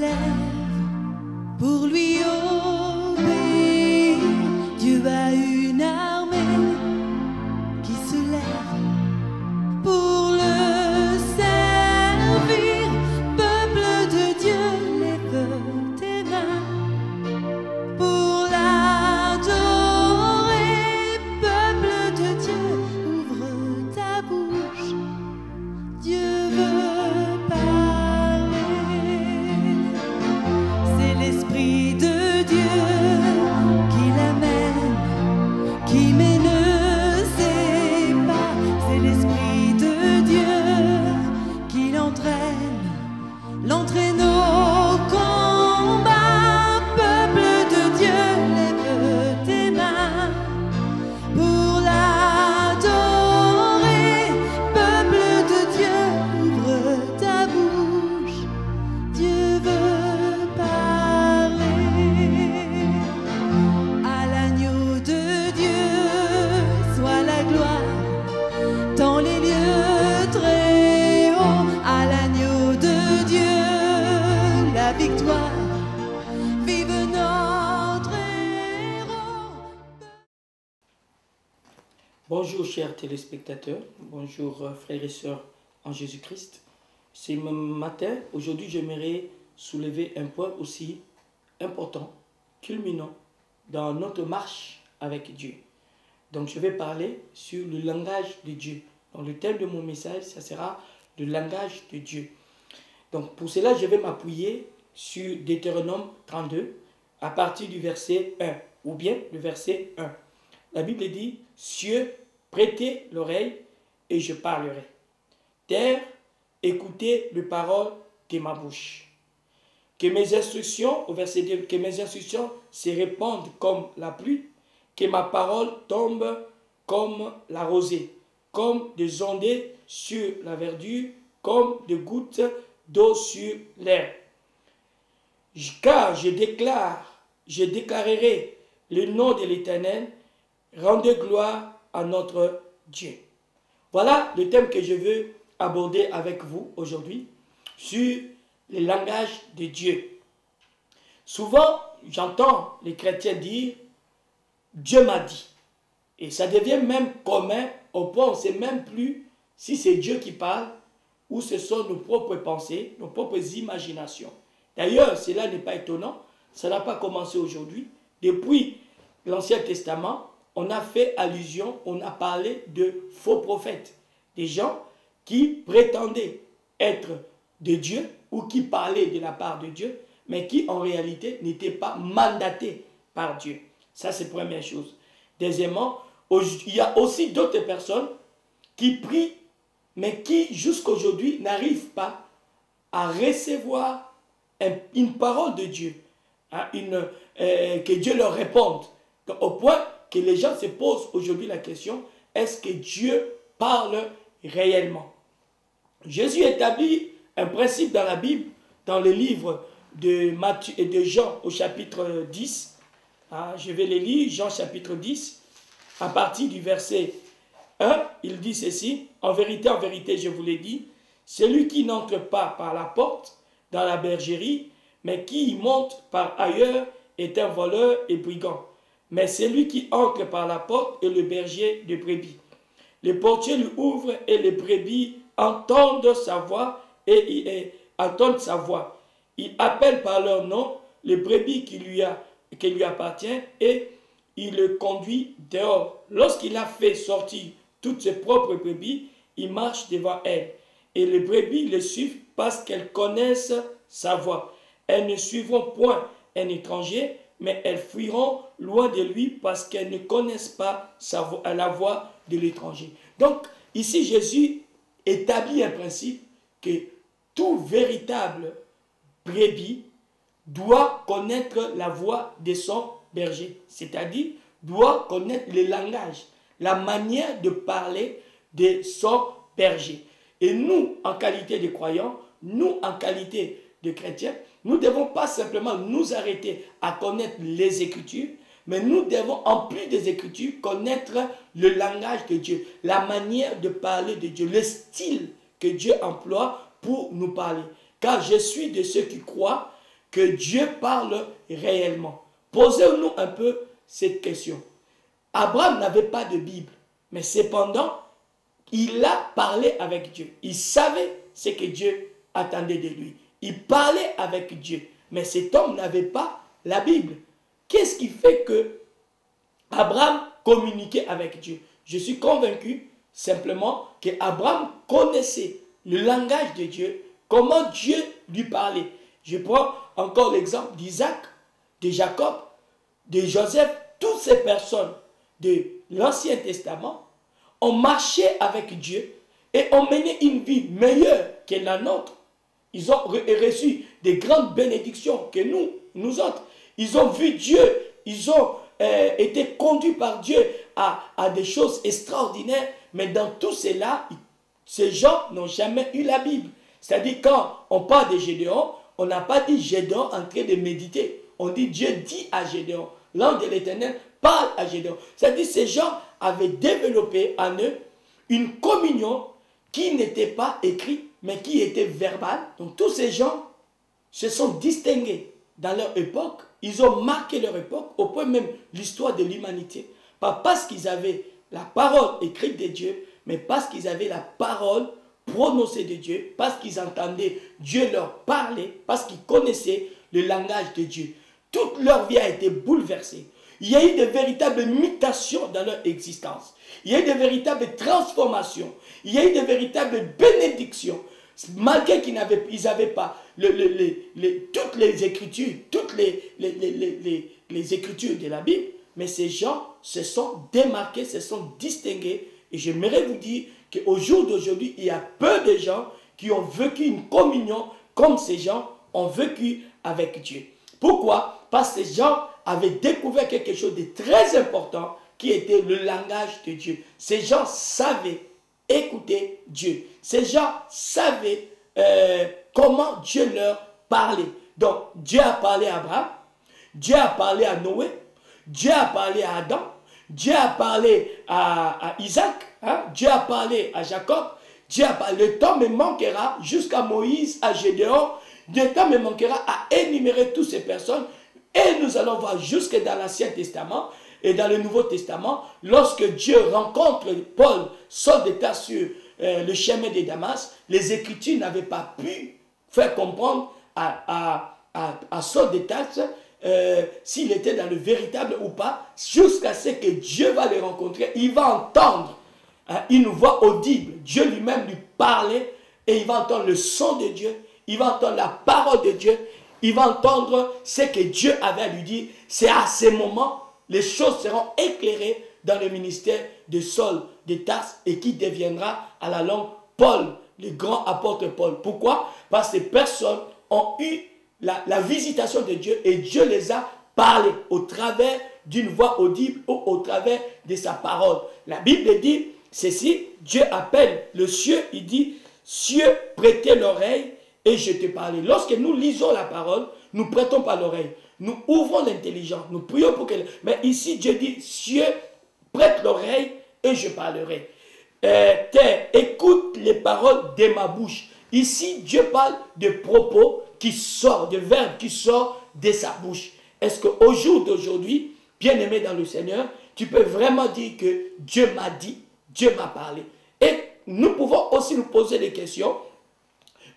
lève pour lui obéir. Dieu a une armée qui se lève pour le servir. Peuple de Dieu, lève tes mains pour l'adorer. Peuple de Dieu, ouvre ta bouche. Dieu veut parler. C'est l'Esprit de Dieu qui l'amène, qui mène ses pas. C'est l'Esprit de Dieu qui l'entraîne, l'entraîne au combat. Peuple de Dieu, lève tes mains pour l'adorer. Peuple de Dieu, ouvre ta bouche. Dieu veut parler. À l'agneau de Dieu soit la gloire dans les lieux très hauts. À l'agneau de Dieu la victoire. Vive notre héros. Bonjour chers téléspectateurs, bonjour frères et sœurs en Jésus-Christ. Ce matin, aujourd'hui, j'aimerais soulever un point aussi important, culminant dans notre marche avec Dieu. Donc je vais parler sur le langage de Dieu. Donc le thème de mon message, ça sera le langage de Dieu. Donc pour cela, je vais m'appuyer sur Deutéronome 32 à partir du verset 1 ou bien le verset 1. La Bible dit, cieux, prêtez l'oreille et je parlerai. Terre, écoutez les paroles de ma bouche. Que mes instructions, au verset 2, que mes instructions se répandent comme la pluie, que ma parole tombe comme la rosée, comme des ondées sur la verdure, comme des gouttes d'eau sur l'herbe. Car je déclarerai le nom de l'Éternel, rendez gloire à notre Dieu. Voilà le thème que je veux aborder avec vous aujourd'hui sur le langage de Dieu. Souvent, j'entends les chrétiens dire « Dieu m'a dit ». Et ça devient même commun au point où on ne sait même plus si c'est Dieu qui parle ou ce sont nos propres pensées, nos propres imaginations. D'ailleurs, cela n'est pas étonnant, ça n'a pas commencé aujourd'hui. Depuis l'Ancien Testament, on a fait allusion, on a parlé de faux prophètes, des gens qui prétendaient être de Dieu ou qui parlaient de la part de Dieu, mais qui en réalité n'étaient pas mandatés par Dieu. Ça, c'est la première chose. Deuxièmement, il y a aussi d'autres personnes qui prient, mais qui jusqu'aujourd'hui n'arrivent pas à recevoir une parole de Dieu, hein, que Dieu leur réponde. Donc, au point que les gens se posent aujourd'hui la question, est-ce que Dieu parle réellement? Jésus établit un principe dans la Bible, dans le livre de Matthieu et de Jean au chapitre 10. Hein, je vais les lire, Jean chapitre 10, à partir du verset 1, il dit ceci, en vérité, je vous l'ai dit, celui qui n'entre pas par la porte dans la bergerie, mais qui y monte par ailleurs est un voleur et brigand. Mais celui qui entre par la porte est le berger de brebis. Le portier lui ouvre et les brebis entendent sa voix et entendent sa voix. Il appelle par leur nom les brebis qui lui appartiennent et il le conduit dehors. Lorsqu'il a fait sortir toutes ses propres brebis, il marche devant elles. Et les brebis le suivent parce qu'elles connaissent sa voix. Elles ne suivront point un étranger, mais elles fuiront loin de lui parce qu'elles ne connaissent pas la voix de l'étranger. Donc, ici, Jésus établit un principe que tout véritable brebis doit connaître la voix de son berger, c'est-à-dire doit connaître le langage, la manière de parler de son berger. Et nous, en qualité de croyants, nous, en qualité de chrétiens, nous ne devons pas simplement nous arrêter à connaître les Écritures, mais nous devons, en plus des Écritures, connaître le langage de Dieu, la manière de parler de Dieu, le style que Dieu emploie pour nous parler. Car je suis de ceux qui croient que Dieu parle réellement? Posez-nous un peu cette question. Abraham n'avait pas de Bible, mais cependant, il a parlé avec Dieu. Il savait ce que Dieu attendait de lui. Il parlait avec Dieu, mais cet homme n'avait pas la Bible. Qu'est-ce qui fait que Abraham communiquait avec Dieu? Je suis convaincu simplement qu'Abraham connaissait le langage de Dieu, comment Dieu lui parlait. Je prends encore l'exemple d'Isaac, de Jacob, de Joseph. Toutes ces personnes de l'Ancien Testament ont marché avec Dieu et ont mené une vie meilleure que la nôtre. Ils ont reçu des grandes bénédictions que nous autres. Ils ont vu Dieu, ils ont été conduits par Dieu à des choses extraordinaires. Mais dans tout cela, ces gens n'ont jamais eu la Bible. C'est-à-dire quand on parle de Gédéon, on n'a pas dit Gédéon en train de méditer. On dit Dieu dit à Gédéon. L'ange de l'Éternel parle à Gédéon. C'est-à-dire que ces gens avaient développé en eux une communion qui n'était pas écrite, mais qui était verbale. Donc tous ces gens se sont distingués dans leur époque. Ils ont marqué leur époque, au point même l'histoire de l'humanité. Pas parce qu'ils avaient la parole écrite de Dieu, mais parce qu'ils avaient la parole prononcée de Dieu, parce qu'ils entendaient Dieu leur parler, parce qu'ils connaissaient le langage de Dieu. Toute leur vie a été bouleversée. Il y a eu de véritables mutations dans leur existence. Il y a eu de véritables transformations. Il y a eu de véritables bénédictions. Malgré qu'ils n'avaient pas toutes les écritures, toutes les écritures de la Bible, mais ces gens se sont démarqués, se sont distingués. Et j'aimerais vous dire qu'au jour d'aujourd'hui, il y a peu de gens qui ont vécu une communion comme ces gens ont vécu avec Dieu. Pourquoi? Parce que ces gens avaient découvert quelque chose de très important qui était le langage de Dieu. Ces gens savaient écouter Dieu. Ces gens savaient comment Dieu leur parlait. Donc, Dieu a parlé à Abraham, Dieu a parlé à Noé, Dieu a parlé à Adam, Dieu a parlé à Isaac, hein? Dieu a parlé à Jacob, Dieu a parlé. Le temps me manquera jusqu'à Moïse, à Gédéon. Le temps me manquera à énumérer toutes ces personnes. Et nous allons voir jusque dans l'Ancien Testament et dans le Nouveau Testament, lorsque Dieu rencontre Paul, Saul de Tarse sur le chemin de Damas, les Écritures n'avaient pas pu faire comprendre à Saul de Tarse s'il était dans le véritable ou pas, jusqu'à ce que Dieu va le rencontrer. Il va entendre une voix audible. Dieu lui-même lui parlait et il va entendre le son de Dieu. Il va entendre la parole de Dieu. Il va entendre ce que Dieu avait à lui dire. C'est à ce moment, les choses seront éclairées dans le ministère de Saul de Tarse et qui deviendra à la longue Paul, le grand apôtre Paul. Pourquoi? Parce que ces personnes ont eu la visitation de Dieu et Dieu les a parlé au travers d'une voix audible ou au travers de sa parole. La Bible dit ceci, Dieu appelle le cieux, il dit, cieux, prêtez l'oreille et je te parle. Lorsque nous lisons la parole, nous ne prêtons pas l'oreille. Nous ouvrons l'intelligence. Nous prions pour que... Mais ici, Dieu dit, cieux, prête l'oreille et je parlerai. Terre, écoute les paroles de ma bouche. Ici, Dieu parle de propos qui sortent, de verbes qui sortent de sa bouche. Est-ce qu'au jour d'aujourd'hui, bien-aimé dans le Seigneur, tu peux vraiment dire que Dieu m'a dit, Dieu m'a parlé? Et nous pouvons aussi nous poser des questions.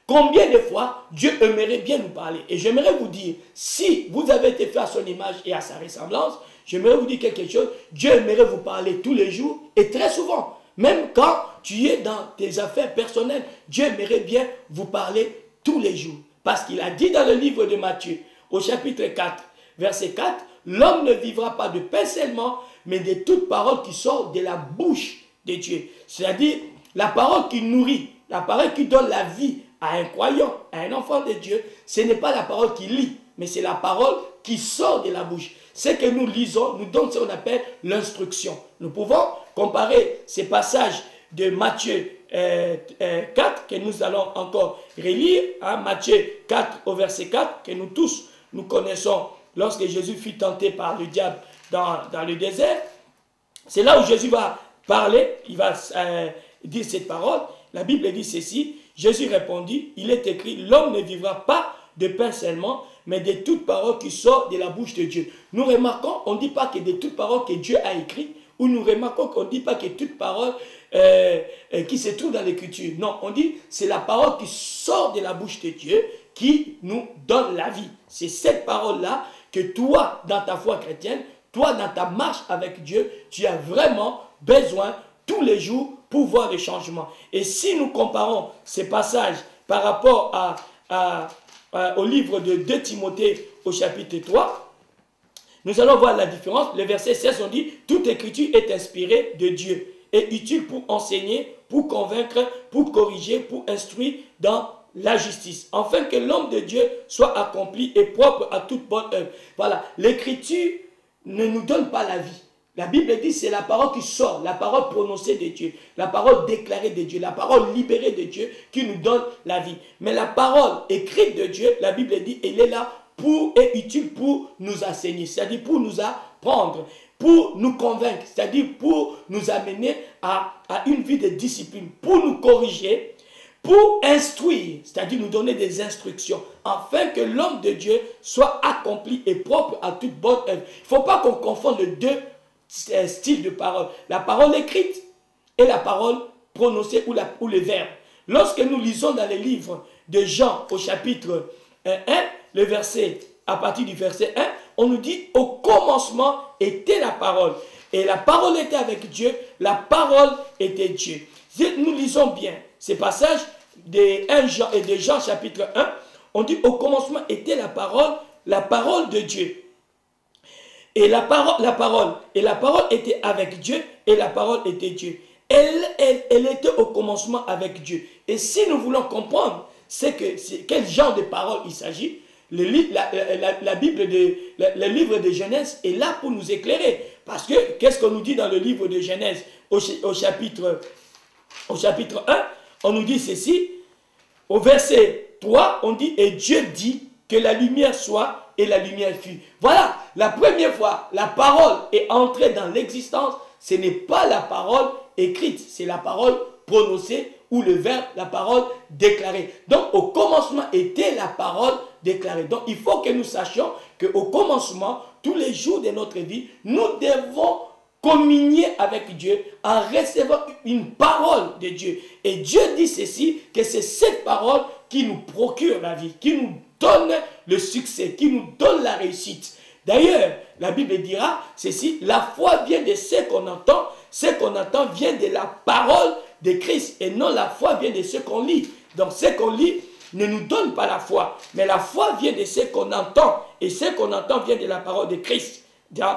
Combien de fois Dieu aimerait bien nous parler? Et j'aimerais vous dire, si vous avez été fait à son image et à sa ressemblance, j'aimerais vous dire quelque chose. Dieu aimerait vous parler tous les jours et très souvent. Même quand tu es dans tes affaires personnelles, Dieu aimerait bien vous parler tous les jours. Parce qu'il a dit dans le livre de Matthieu, au chapitre 4, verset 4, l'homme ne vivra pas de pain seulement, mais de toute parole qui sort de la bouche de Dieu. C'est-à-dire la parole qui nourrit, la parole qui donne la vie à un croyant, à un enfant de Dieu, ce n'est pas la parole qui lit, mais c'est la parole qui sort de la bouche. Ce que nous lisons nous donne ce qu'on appelle l'instruction. Nous pouvons comparer ces passages de Matthieu 4, que nous allons encore relire, hein, Matthieu 4 au verset 4, que nous tous, nous connaissons lorsque Jésus fut tenté par le diable dans le désert. C'est là où Jésus va parler, il va dire cette parole. La Bible dit ceci, Jésus répondit, il est écrit, l'homme ne vivra pas de pain seulement, mais de toute parole qui sort de la bouche de Dieu. Nous remarquons, on ne dit pas que de toute parole que Dieu a écrite, ou nous remarquons qu'on ne dit pas que toute parole qui se trouve dans l'écriture. Non, on dit c'est la parole qui sort de la bouche de Dieu qui nous donne la vie. C'est cette parole-là que toi, dans ta foi chrétienne, toi, dans ta marche avec Dieu, tu as vraiment besoin tous les jours pour voir des changements. Et si nous comparons ces passages par rapport au livre de 2 Timothée au chapitre 3, nous allons voir la différence. Le verset 16, on dit « Toute écriture est inspirée de Dieu et utile pour enseigner, pour convaincre, pour corriger, pour instruire dans la justice, afin que l'homme de Dieu soit accompli et propre à toute bonne œuvre. » Voilà, l'écriture ne nous donne pas la vie. La Bible dit c'est la parole qui sort, la parole prononcée de Dieu, la parole déclarée de Dieu, la parole libérée de Dieu qui nous donne la vie. Mais la parole écrite de Dieu, la Bible dit, elle est là et utile pour nous enseigner, c'est-à-dire pour nous apprendre, pour nous convaincre, c'est-à-dire pour nous amener à une vie de discipline, pour nous corriger, pour instruire, c'est-à-dire nous donner des instructions, afin que l'homme de Dieu soit accompli et propre à toute bonne œuvre. Il ne faut pas qu'on confonde les deux styles de parole. La parole écrite et la parole prononcée ou le verbe. Lorsque nous lisons dans les livres de Jean au chapitre 1, le verset, à partir du verset 1, on nous dit au commencement était la parole. Et la parole était avec Dieu, la parole était Dieu. Si nous lisons bien ces passages de 1 Jean et de Jean chapitre 1, on dit au commencement était la parole de Dieu. Et la parole était avec Dieu et la parole était Dieu. Elle était au commencement avec Dieu. Et si nous voulons comprendre quel genre de parole il s'agit, le livre de Genèse est là pour nous éclairer. Parce que, qu'est-ce qu'on nous dit dans le livre de Genèse au chapitre 1, on nous dit ceci, au verset 3, on dit, et Dieu dit que la lumière soit, et la lumière fut. Voilà, la première fois, la parole est entrée dans l'existence, ce n'est pas la parole écrite, c'est la parole prononcée ou le verbe, la parole déclarée. Donc, au commencement était la parole déclarée. Donc, il faut que nous sachions qu'au commencement, tous les jours de notre vie, nous devons communier avec Dieu en recevant une parole de Dieu. Et Dieu dit ceci, que c'est cette parole qui nous procure la vie, qui nous donne le succès, qui nous donne la réussite. D'ailleurs, la Bible dira ceci, la foi vient de ce qu'on entend vient de la parole de Christ, et non la foi vient de ce qu'on lit. Donc ce qu'on lit ne nous donne pas la foi, mais la foi vient de ce qu'on entend, et ce qu'on entend vient de la parole de Christ. Dans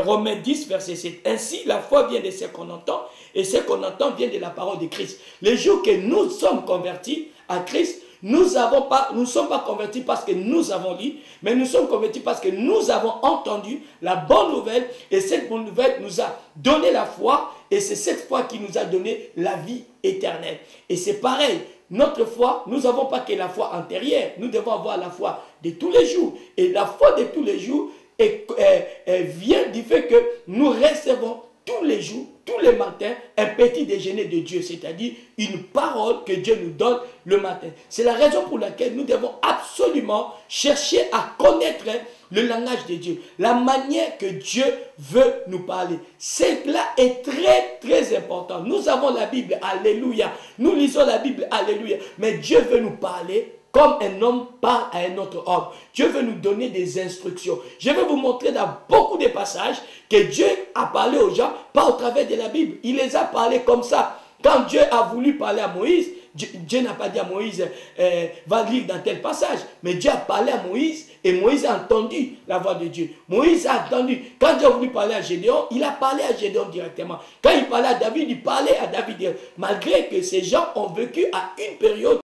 Romains 10, verset 7. Ainsi, la foi vient de ce qu'on entend, et ce qu'on entend vient de la parole de Christ. Le jour que nous sommes convertis à Christ, nous ne sommes pas convertis parce que nous avons lu, mais nous sommes convertis parce que nous avons entendu la bonne nouvelle, et cette bonne nouvelle nous a donné la foi, et c'est cette foi qui nous a donné la vie éternelle. Et c'est pareil, notre foi, nous n'avons pas que la foi antérieure, nous devons avoir la foi de tous les jours. Et la foi de tous les jours vient du fait que nous recevons tous les jours, tous les matins, un petit déjeuner de Dieu, c'est-à-dire une parole que Dieu nous donne le matin. C'est la raison pour laquelle nous devons absolument chercher à connaître le langage de Dieu, la manière que Dieu veut nous parler. Cela est très, très important. Nous avons la Bible, alléluia. Nous lisons la Bible, alléluia. Mais Dieu veut nous parler comme un homme parle à un autre homme. Dieu veut nous donner des instructions. Je vais vous montrer dans beaucoup de passages que Dieu a parlé aux gens, pas au travers de la Bible. Il les a parlé comme ça. Quand Dieu a voulu parler à Moïse, Dieu n'a pas dit à Moïse, va lire dans tel passage. Mais Dieu a parlé à Moïse et Moïse a entendu la voix de Dieu. Moïse a entendu. Quand Dieu a voulu parler à Gédéon, il a parlé à Gédéon directement. Quand il parlait à David, il parlait à David. Malgré que ces gens ont vécu à une période